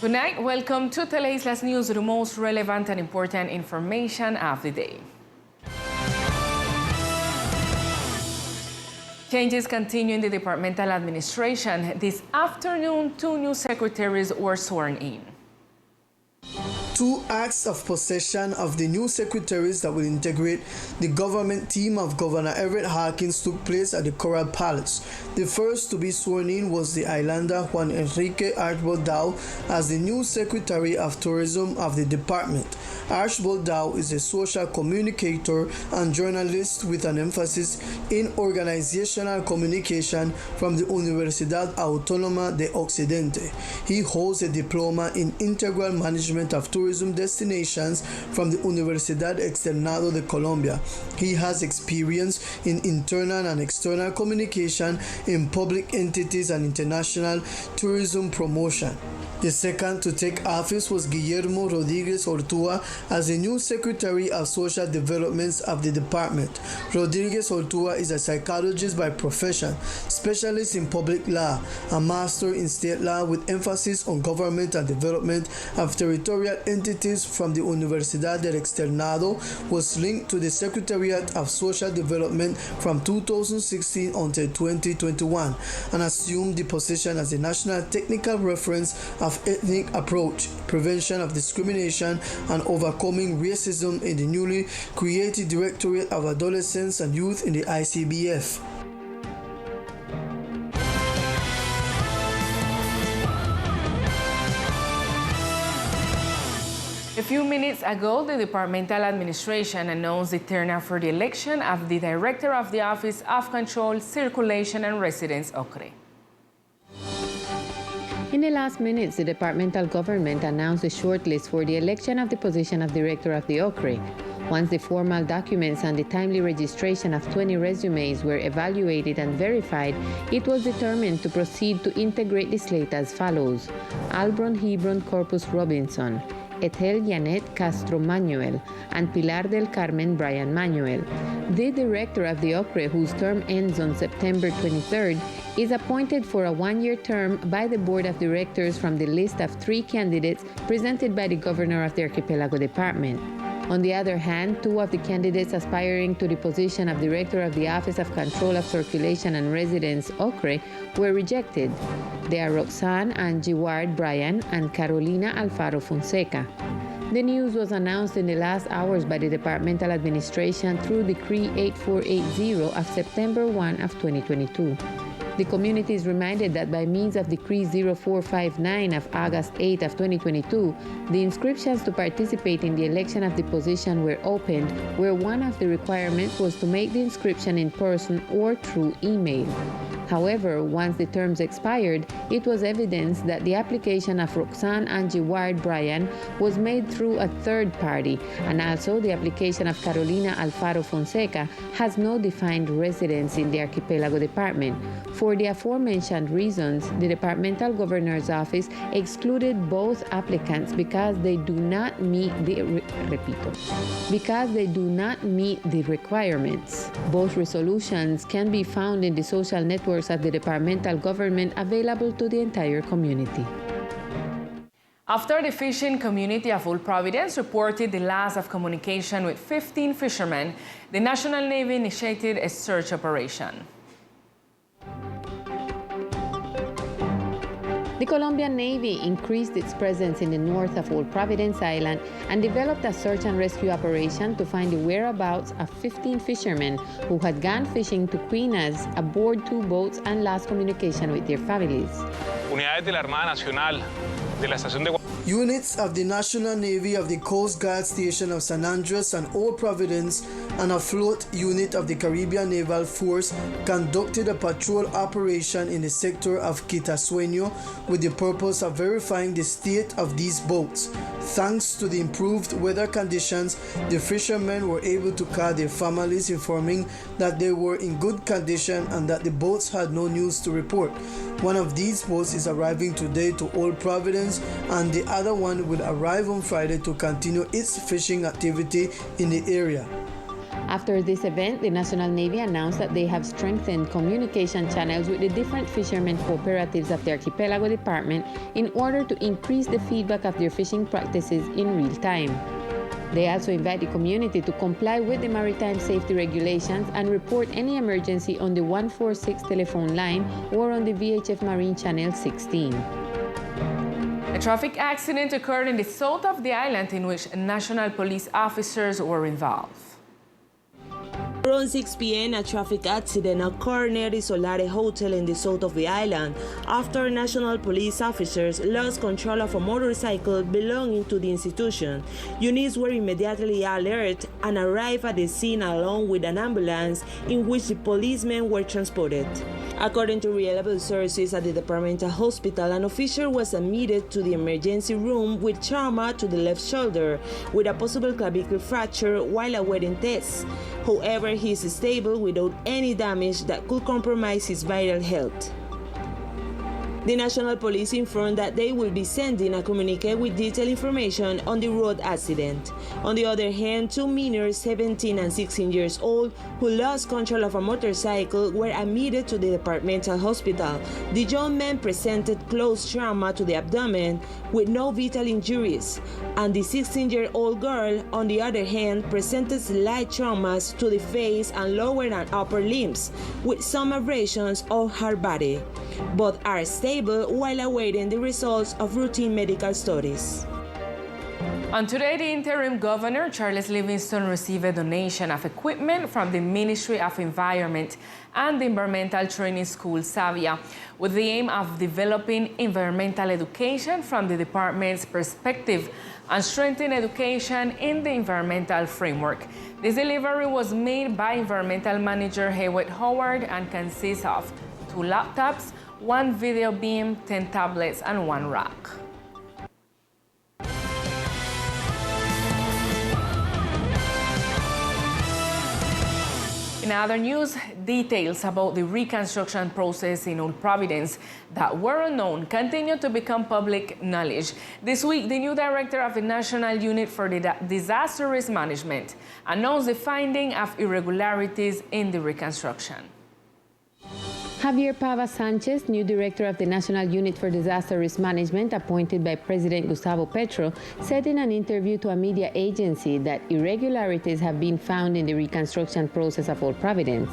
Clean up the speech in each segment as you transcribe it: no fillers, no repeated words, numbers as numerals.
Good night. Welcome to Teleislas News, the most relevant and important information of the day. Changes continue in the departmental administration. This afternoon, 2 new secretaries were sworn in. 2 acts of possession of the new secretaries that will integrate the government team of Governor Everett Harkins took place at the Coral Palace. The first to be sworn in was the Islander Juan Enrique Archibald Dow as the new Secretary of Tourism of the department. Archibald Dow is a social communicator and journalist with an emphasis in organizational communication from the Universidad Autónoma de Occidente. He holds a diploma in integral management of tourism destinations from the Universidad Externado de Colombia. He has experience in internal and external communication in public entities and international tourism promotion. The second to take office was Guillermo Rodriguez Ortua as the new Secretary of Social Development of the department. Rodriguez Ortua is a psychologist by profession, specialist in public law, a master in state law with emphasis on government and development of territorial entities from the Universidad del Externado, was linked to the Secretariat of Social Development from 2016 until 2021 and assumed the position as the National Technical Reference of Ethnic Approach, Prevention of Discrimination and Overcoming Racism in the newly created Directorate of Adolescents and Youth in the ICBF. A few minutes ago, the departmental administration announced the turnout for the election of the Director of the Office of Control, Circulation and Residence, OCRE. In the last minutes, the departmental government announced a shortlist for the election of the position of Director of the OCRE. Once the formal documents and the timely registration of 20 resumes were evaluated and verified, it was determined to proceed to integrate the slate as follows: Albron Hebron Corpus Robinson, Ethel Janet Castro Manuel, and Pilar del Carmen Brian Manuel. The Director of the OCRE, whose term ends on September 23rd, is appointed for a 1-year term by the Board of Directors from the list of 3 candidates presented by the Governor of the Archipelago Department. On the other hand, 2 of the candidates aspiring to the position of Director of the Office of Control of Circulation and Residence, OCRE, were rejected. They are Roxanne Angie Ward Bryan and Carolina Alfaro Fonseca. The news was announced in the last hours by the departmental administration through Decree 8480 of September 1 of 2022. The community is reminded that by means of Decree 0459 of August 8 of 2022, the inscriptions to participate in the election of the position were opened, where one of the requirements was to make the inscription in person or through email. However, once the terms expired, it was evidence that the application of Roxanne Angie Ward Bryan was made through a third party, and also the application of Carolina Alfaro Fonseca has no defined residence in the Archipelago Department. For the aforementioned reasons, the Departmental Governor's Office excluded both applicants because they do not meet the requirements. Both resolutions can be found in the social networks of the departmental government available to the entire community. After the fishing community of Old Providence reported the loss of communication with 15 fishermen, the National Navy initiated a search operation. The Colombian Navy increased its presence in the north of Old Providence Island and developed a search and rescue operation to find the whereabouts of 15 fishermen who had gone fishing to Quinas aboard 2 boats and lost communication with their families. Unidades de la Armada Nacional, de la Estación de Units of the National Navy of the Coast Guard Station of San Andres and Old Providence and a float unit of the Caribbean Naval Force conducted a patrol operation in the sector of Quitasueño with the purpose of verifying the state of these boats. Thanks to the improved weather conditions, the fishermen were able to call their families informing that they were in good condition and that the boats had no news to report. One of these boats is arriving today to Old Providence and the other one will arrive on Friday to continue its fishing activity in the area. After this event, the National Navy announced that they have strengthened communication channels with the different fishermen cooperatives of the Archipelago Department in order to increase the feedback of their fishing practices in real time. They also invite the community to comply with the maritime safety regulations and report any emergency on the 146 telephone line or on the VHF Marine Channel 16. A traffic accident occurred in the south of the island in which national police officers were involved. Around 6 p.m., a traffic accident occurred near the Solare Hotel in the south of the island after national police officers lost control of a motorcycle belonging to the institution. Units were immediately alert and arrived at the scene along with an ambulance in which the policemen were transported. According to reliable sources at the departmental hospital, an officer was admitted to the emergency room with trauma to the left shoulder with a possible clavicle fracture while awaiting tests. However, he is stable without any damage that could compromise his vital health. The National Police informed that they will be sending a communique with detailed information on the road accident. On the other hand, two minors, 17 and 16 years old, who lost control of a motorcycle were admitted to the departmental hospital. The young men presented close trauma to the abdomen with no vital injuries, and the 16-year-old girl, on the other hand, presented slight traumas to the face and lower and upper limbs, with some abrasions of her body. Both are stable while awaiting the results of routine medical studies. On today, the interim governor, Charles Livingston, received a donation of equipment from the Ministry of Environment and the Environmental Training School, Savia, with the aim of developing environmental education from the department's perspective and strengthening education in the environmental framework. This delivery was made by Environmental Manager Haywood Howard and consists of 2 laptops, 1 video beam, 10 tablets, and 1 rack. In other news, details about the reconstruction process in Old Providence that were unknown continue to become public knowledge. This week, the new director of the National Unit for Disaster Risk Management announced the finding of irregularities in the reconstruction. Javier Pava Sanchez, new director of the National Unit for Disaster Risk Management, appointed by President Gustavo Petro, said in an interview to a media agency that irregularities have been found in the reconstruction process of Old Providence.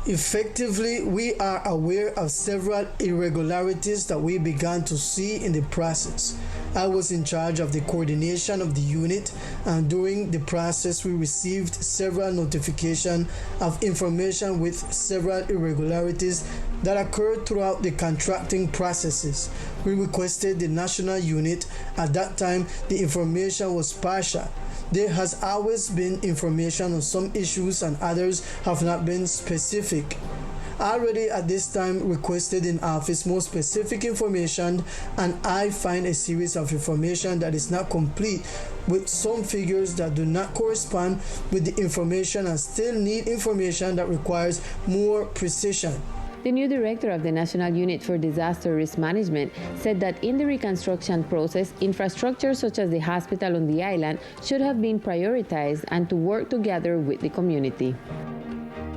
Effectively, we are aware of several irregularities that we began to see in the process. I was in charge of the coordination of the unit, and during the process we received several notifications of information with several irregularities that occurred throughout the contracting processes. We requested the national unit. At that time, the information was partial. There has always been information on some issues and others have not been specific. Already at this time requested in office more specific information, and I find a series of information that is not complete, with some figures that do not correspond with the information and still need information that requires more precision. The new director of the National Unit for Disaster Risk Management said that in the reconstruction process, infrastructure such as the hospital on the island should have been prioritized and to work together with the community.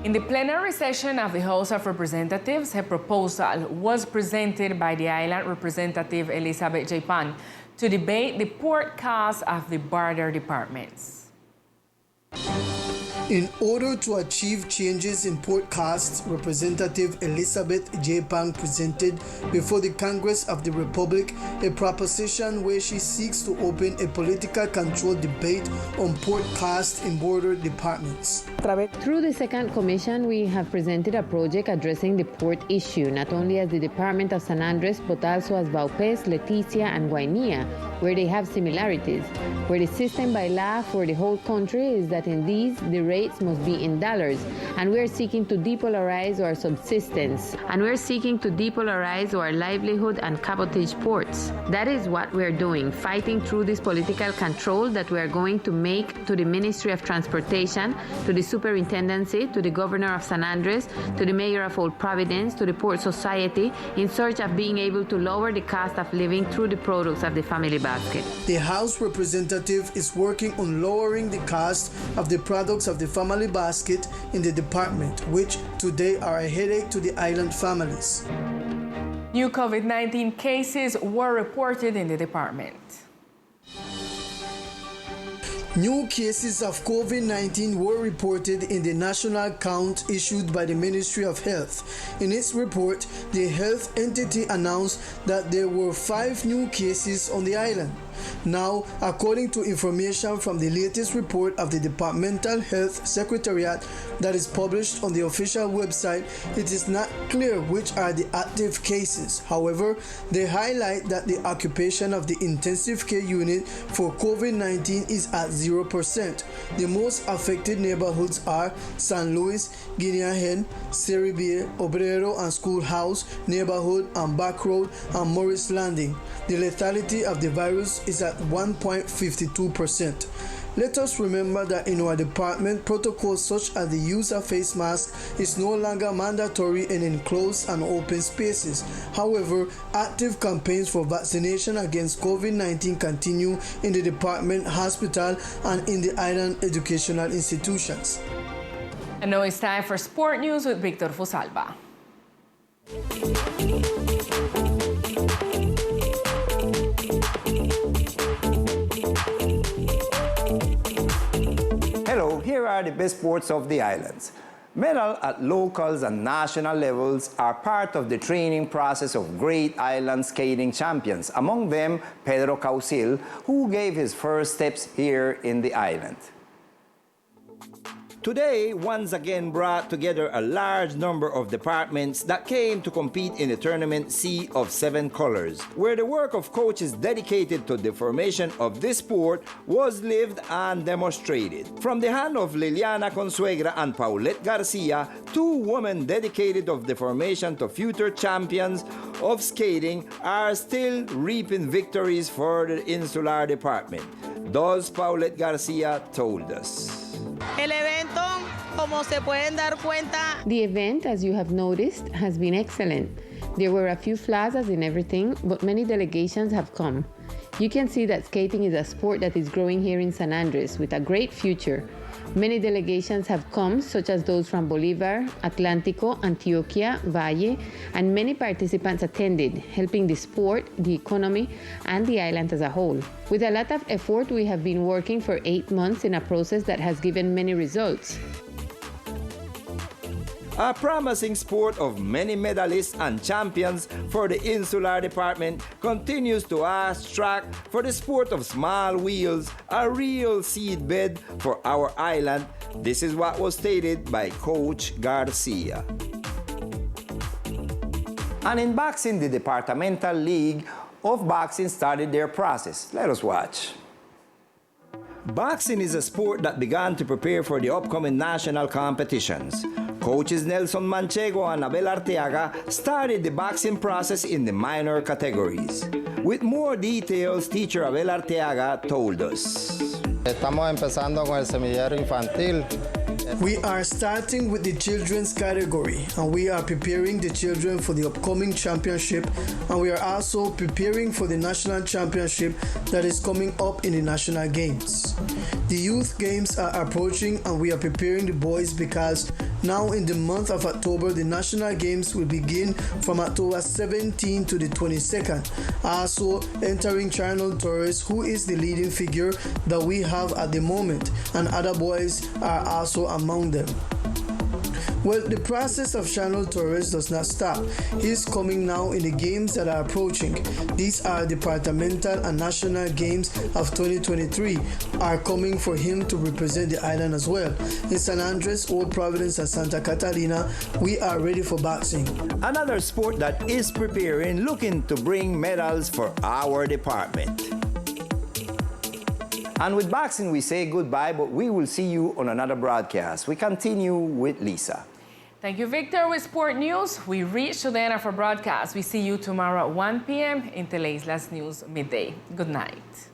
In the plenary session of the House of Representatives, a proposal was presented by the island representative Elizabeth J. Pan to debate the port costs of the border departments. In order to achieve changes in port costs, Representative Elizabeth J. Pang presented before the Congress of the Republic a proposition where she seeks to open a political control debate on port costs in border departments. Through the second commission, we have presented a project addressing the port issue, not only as the Department of San Andres, but also as Vaupés, Leticia, and Guainía, where they have similarities, where the system by law for the whole country is that in these, the rate rates must be in dollars, and we are seeking to depolarize our subsistence, and we are seeking to depolarize our livelihood and cabotage ports. That is what we are doing, fighting through this political control that we are going to make to the Ministry of Transportation, to the Superintendency, to the Governor of San Andres, to the Mayor of Old Providence, to the Port Society, in search of being able to lower the cost of living through the products of the family basket. The House representative is working on lowering the cost of the products of the family basket in the department, which today are a headache to the island families. New COVID-19 cases were reported in the department. New cases of COVID-19 were reported in the national count issued by the Ministry of Health. In its report, the health entity announced that there were 5 new cases on the island. Now, according to information from the latest report of the Departmental Health Secretariat that is published on the official website, it is not clear which are the active cases. However, they highlight that the occupation of the intensive care unit for COVID-19 is at 0%. The most affected neighborhoods are San Luis, Guinea Hen, Seribie, Obrero and Schoolhouse neighborhood, and Back Road and Morris Landing. The lethality of the virus is at 1.52%. Let us remember that in our department, protocols such as the use of face masks is no longer mandatory in enclosed and open spaces. However, active campaigns for vaccination against COVID-19 continue in the department, hospital, and in the island educational institutions. And now it's time for sport news with Victor Fusalva. Hello, here are the best sports of the islands. Medals at locals and national levels are part of the training process of great island skating champions, among them Pedro Causil, who gave his first steps here in the island. Today, once again brought together a large number of departments that came to compete in the tournament Sea of 7 Colors, where the work of coaches dedicated to the formation of this sport was lived and demonstrated. From the hand of Liliana Consuegra and Paulette Garcia, 2 women dedicated of the formation to future champions of skating are still reaping victories for the Insular Department. Thus, Paulette Garcia told us. El evento, como se pueden dar cuenta. The event, as you have noticed, has been excellent. There were a few flaws as in everything, but many delegations have come. You can see that skating is a sport that is growing here in San Andres with a great future. Many delegations have come, such as those from Bolivar, Atlántico, Antioquia, Valle, and many participants attended, helping the sport, the economy, and the island as a whole. With a lot of effort, we have been working for 8 months in a process that has given many results. A promising sport of many medalists and champions for the Insular Department continues to ask track for the sport of small wheels, a real seedbed for our island. This is what was stated by Coach Garcia. And in boxing, the Departmental League of Boxing started their process. Let us watch. Boxing is a sport that began to prepare for the upcoming national competitions. Coaches Nelson Manchego and Abel Arteaga started the boxing process in the minor categories. With more details, teacher Abel Arteaga told us. Estamos empezando con el semillero infantil. We are starting with the children's category, and we are preparing the children for the upcoming championship, and we are also preparing for the national championship that is coming up in the national games. The youth games are approaching, and we are preparing the boys because now in the month of October, the national games will begin from October 17 to the 22nd. Also entering Charnel Torres, who is the leading figure that we have at the moment, and other boys are also among them. Well, the process of Charnel Torres does not stop. He's coming now in the games that are approaching. These are departmental and national games of 2023 are coming for him to represent the island as well. In San Andres, Old Providence, and Santa Catalina, we are ready for boxing. Another sport that is preparing, looking to bring medals for our department. And with boxing, we say goodbye, but we will see you on another broadcast. We continue with Lisa. Thank you, Victor. With Sport News, we reach to the end of our broadcast. We see you tomorrow at 1 p.m. in Teleislas News Midday. Good night.